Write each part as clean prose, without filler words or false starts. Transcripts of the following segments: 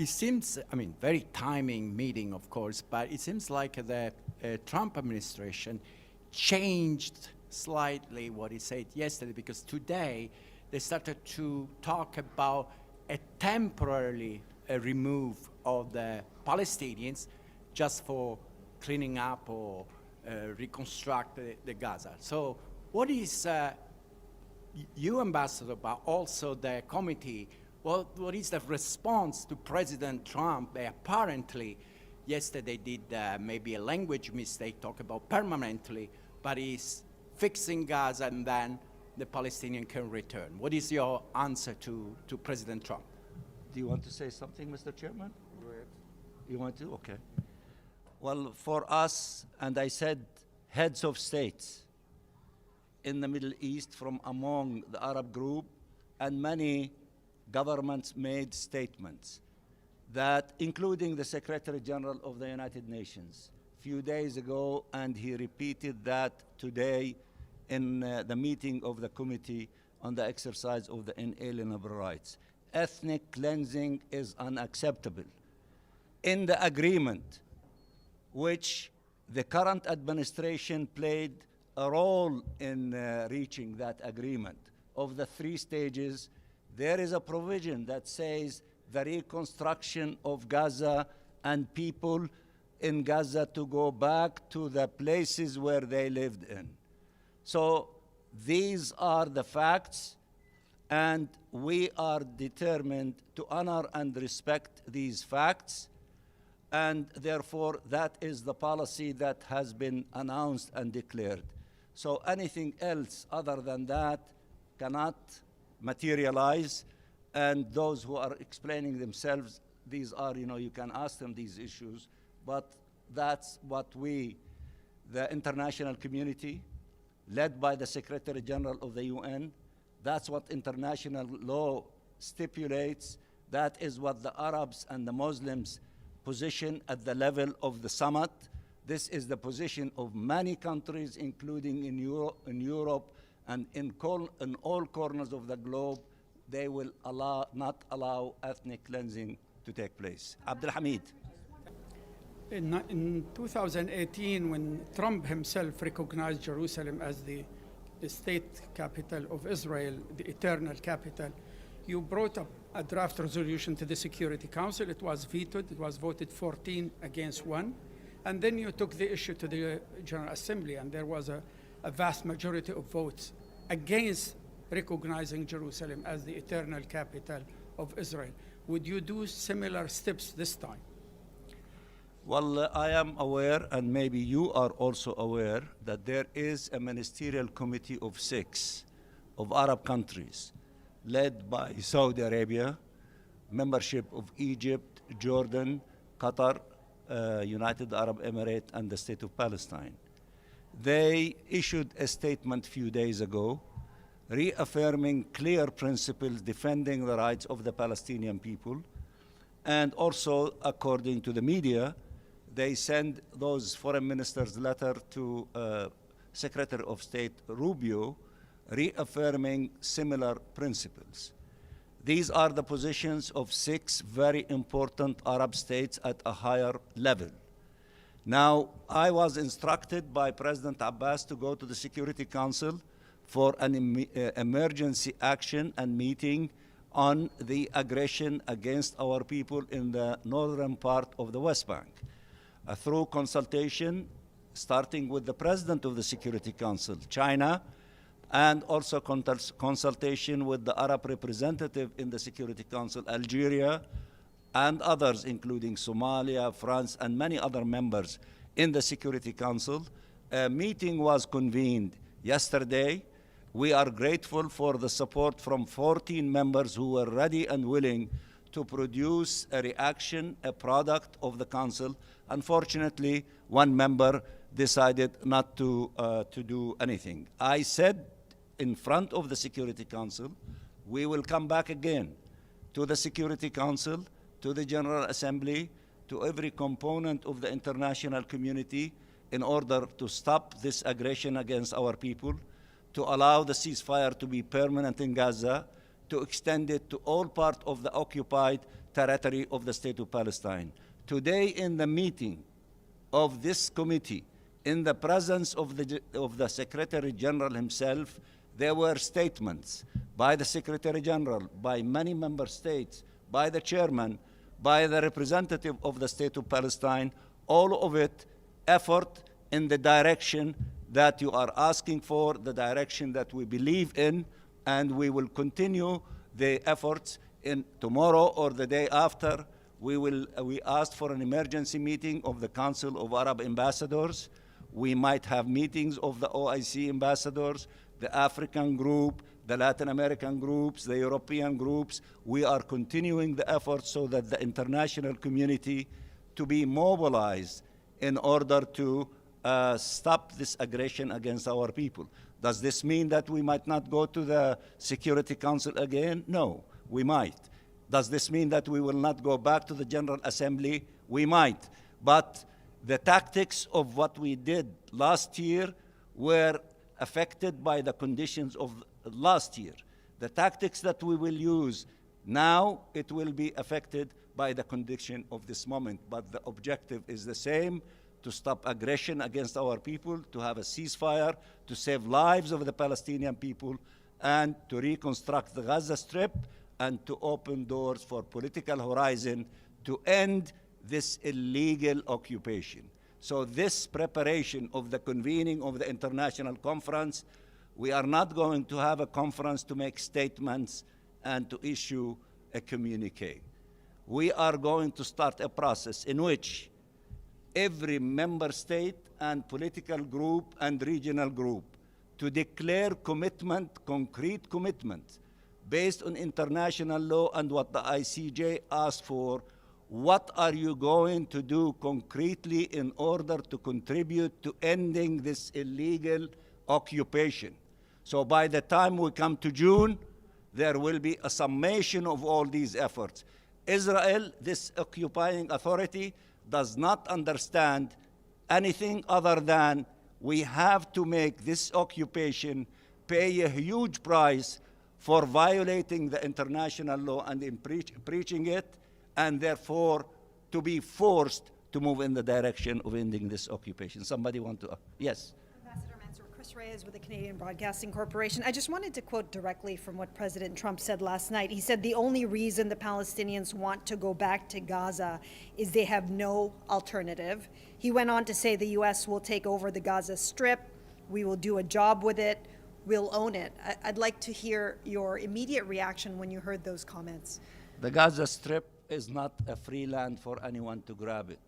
It seems, I mean, very timing meeting, of course, but it seems like the Trump administration changed slightly what he said yesterday, because today they started to talk about a temporarily remove of the Palestinians just for cleaning up or reconstruct the Gaza. So what is you, Ambassador, but also the committee, what is the response to President Trump? They apparently yesterday did maybe a language mistake, talk about permanently, but he's fixing Gaza and then the Palestinian can return. What is your answer to President Trump? Do you want to say something, Mr. Chairman? Go ahead. You want to? Okay. Well, for us, and I said heads of states in the Middle East from among the Arab group, and many governments made statements that, including the Secretary General of the United Nations, a few days ago, and he repeated that today in the meeting of the Committee on the Exercise of the Inalienable Rights. Ethnic cleansing is unacceptable. In the agreement, which the current administration played a role in reaching that agreement, of the 3 stages, there is a provision that says the reconstruction of Gaza and people in Gaza to go back to the places where they lived in. So these are the facts, and we are determined to honor and respect these facts, and therefore that is the policy that has been announced and declared. So anything else other than that cannot materialize, and those who are explaining themselves, these are, you can ask them these issues, but that's what we, the international community, led by the Secretary General of the UN, that's what international law stipulates, that is what the Arabs and the Muslims position at the level of the summit. This is the position of many countries, including in Europe and in all corners of the globe. They will not allow ethnic cleansing to take place. Abdul Hamid. In 2018, when Trump himself recognized Jerusalem as the state capital of Israel, the eternal capital, you brought up a draft resolution to the Security Council. It was vetoed. It was voted 14 against 1. And then you took the issue to the General Assembly, and there was a vast majority of votes against recognizing Jerusalem as the eternal capital of Israel. Would you do similar steps this time? Well, I am aware, and maybe you are also aware, that there is a ministerial committee of 6 of Arab countries, led by Saudi Arabia, membership of Egypt, Jordan, Qatar, United Arab Emirates, and the State of Palestine. They issued a statement a few days ago reaffirming clear principles defending the rights of the Palestinian people. And also, according to the media, they send those foreign ministers' letter to Secretary of State Rubio reaffirming similar principles. These are the positions of 6 very important Arab states at a higher level. Now, I was instructed by President Abbas to go to the Security Council for an emergency action and meeting on the aggression against our people in the northern part of the West Bank. Through consultation, starting with the President of the Security Council, China, and also consultation with the Arab representative in the Security Council, Algeria, and others, including Somalia, France, and many other members in the Security Council. A meeting was convened yesterday. We are grateful for the support from 14 members who were ready and willing to produce a reaction, a product of the Council. Unfortunately, one member decided not to do anything. I said in front of the Security Council, we will come back again to the Security Council, to the General Assembly, to every component of the international community in order to stop this aggression against our people, to allow the ceasefire to be permanent in Gaza, to extend it to all parts of the occupied territory of the State of Palestine. Today in the meeting of this committee, in the presence of the Secretary General himself, there were statements by the Secretary General, by many member states, by the chairman, by the representative of the State of Palestine, all of it effort in the direction that you are asking for, the direction that we believe in, and we will continue the efforts in tomorrow or the day after. We asked for an emergency meeting of the Council of Arab Ambassadors. We might have meetings of the OIC ambassadors, the African group, the Latin American groups, the European groups. We are continuing the efforts so that the international community to be mobilized in order to stop this aggression against our people. Does this mean that we might not go to the Security Council again? No, we might. Does this mean that we will not go back to the General Assembly? We might. But the tactics of what we did last year were affected by the conditions of last year. The tactics that we will use now, it will be affected by the condition of this moment. But the objective is the same: to stop aggression against our people, to have a ceasefire, to save lives of the Palestinian people, and to reconstruct the Gaza Strip, and to open doors for political horizon to end this illegal occupation. So this preparation of the convening of the international conference, we are not going to have a conference to make statements and to issue a communique. We are going to start a process in which every member state and political group and regional group to declare commitment, concrete commitment, based on international law and what the ICJ asked for. What are you going to do concretely in order to contribute to ending this illegal occupation? So by the time we come to June, there will be a summation of all these efforts. Israel, this occupying authority, does not understand anything other than we have to make this occupation pay a huge price for violating the international law and in preaching it, and therefore to be forced to move in the direction of ending this occupation. Somebody want to? Yes. Ambassador Mansour, Chris Reyes with the Canadian Broadcasting Corporation. I just wanted to quote directly from what President Trump said last night. He said the only reason the Palestinians want to go back to Gaza is they have no alternative. He went on to say the U.S. will take over the Gaza Strip, we will do a job with it, we'll own it. I'd like to hear your immediate reaction when you heard those comments. The Gaza Strip is not a free land for anyone to grab it.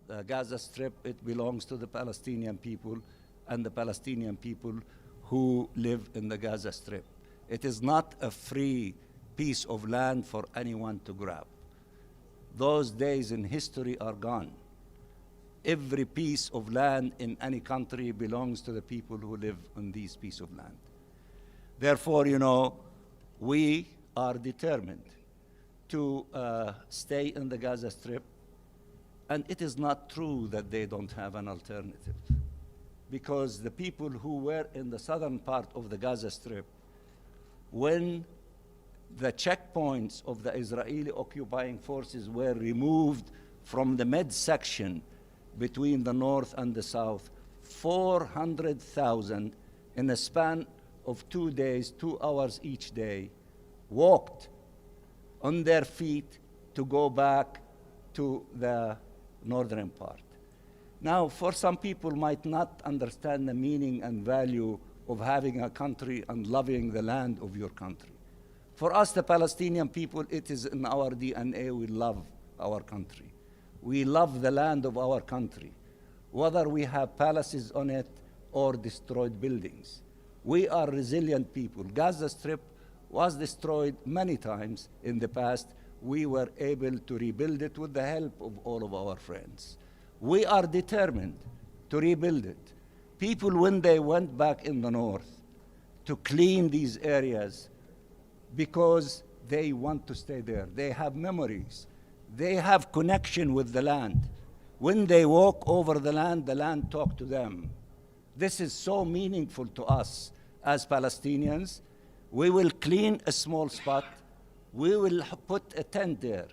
The Gaza Strip, it belongs to the Palestinian people and the Palestinian people who live in the Gaza Strip. It is not a free piece of land for anyone to grab. Those days in history are gone. Every piece of land in any country belongs to the people who live on these pieces of land. Therefore, you know, we are determined to stay in the Gaza Strip, and it is not true that they don't have an alternative, because the people who were in the southern part of the Gaza Strip, when the checkpoints of the Israeli occupying forces were removed from the midsection between the north and the south, 400,000 in a span of 2 days, 2 hours each day, walked on their feet to go back to the northern part. Now, for some people might not understand the meaning and value of having a country and loving the land of your country. For us, the Palestinian people, it is in our DNA, we love our country. We love the land of our country, whether we have palaces on it or destroyed buildings. We are resilient people. Gaza Strip was destroyed many times in the past. We were able to rebuild it with the help of all of our friends. We are determined to rebuild it. People, when they went back in the north to clean these areas, because they want to stay there. They have memories. They have connection with the land. When they walk over the land talks to them. This is so meaningful to us as Palestinians. We will clean a small spot. We will put a tent there.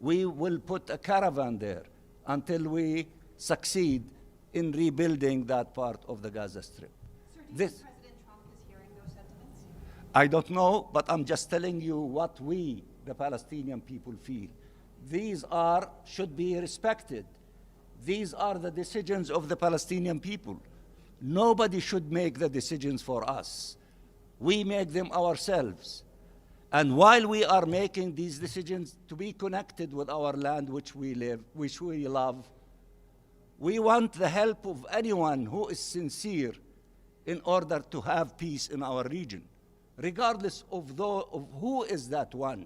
We will put a caravan there until we succeed in rebuilding that part of the Gaza Strip. Sir, do you think President Trump is hearing those sentiments? I don't know, but I'm just telling you what we, the Palestinian people, feel. These should be respected. These are the decisions of the Palestinian people. Nobody should make the decisions for us. We make them ourselves. And while we are making these decisions to be connected with our land which we live, which we love, we want the help of anyone who is sincere in order to have peace in our region, regardless of who is that one.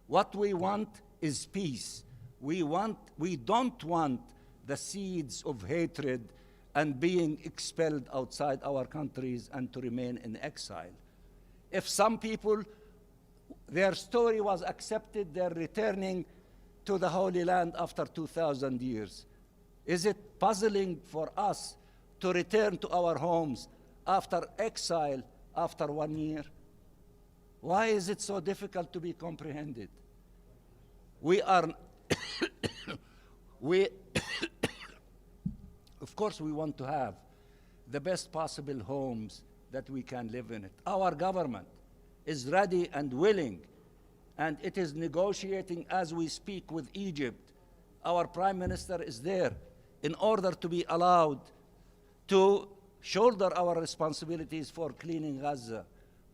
What we want is peace. We don't want the seeds of hatred and being expelled outside our countries and to remain in exile. If some people, their story was accepted, they're returning to the Holy Land after 2,000 years. Is it puzzling for us to return to our homes after exile after 1 year? Why is it so difficult to be comprehended? Of course, we want to have the best possible homes that we can live in it. Our government is ready and willing, and it is negotiating as we speak with Egypt. Our Prime Minister is there in order to be allowed to shoulder our responsibilities for cleaning Gaza,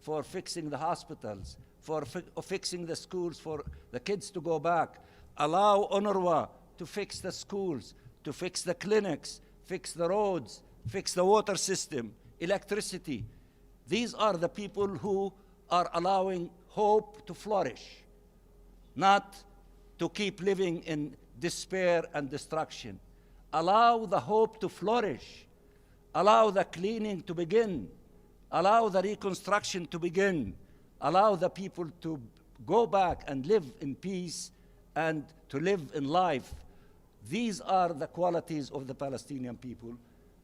for fixing the hospitals, for fixing the schools, for the kids to go back, allow UNRWA to fix the schools, to fix the clinics, fix the roads, fix the water system, electricity. These are the people who are allowing hope to flourish, not to keep living in despair and destruction. Allow the hope to flourish. Allow the cleaning to begin. Allow the reconstruction to begin. Allow the people to go back and live in peace and to live in life. These are the qualities of the Palestinian people.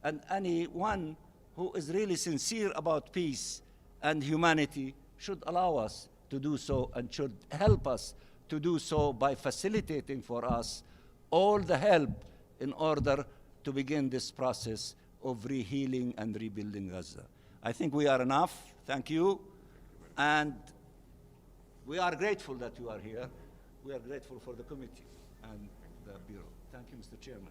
And anyone who is really sincere about peace and humanity should allow us to do so and should help us to do so by facilitating for us all the help in order to begin this process of rehealing and rebuilding Gaza. I think we are enough. Thank you. And we are grateful that you are here. We are grateful for the committee and the Bureau. Thank you, Mr. Chairman.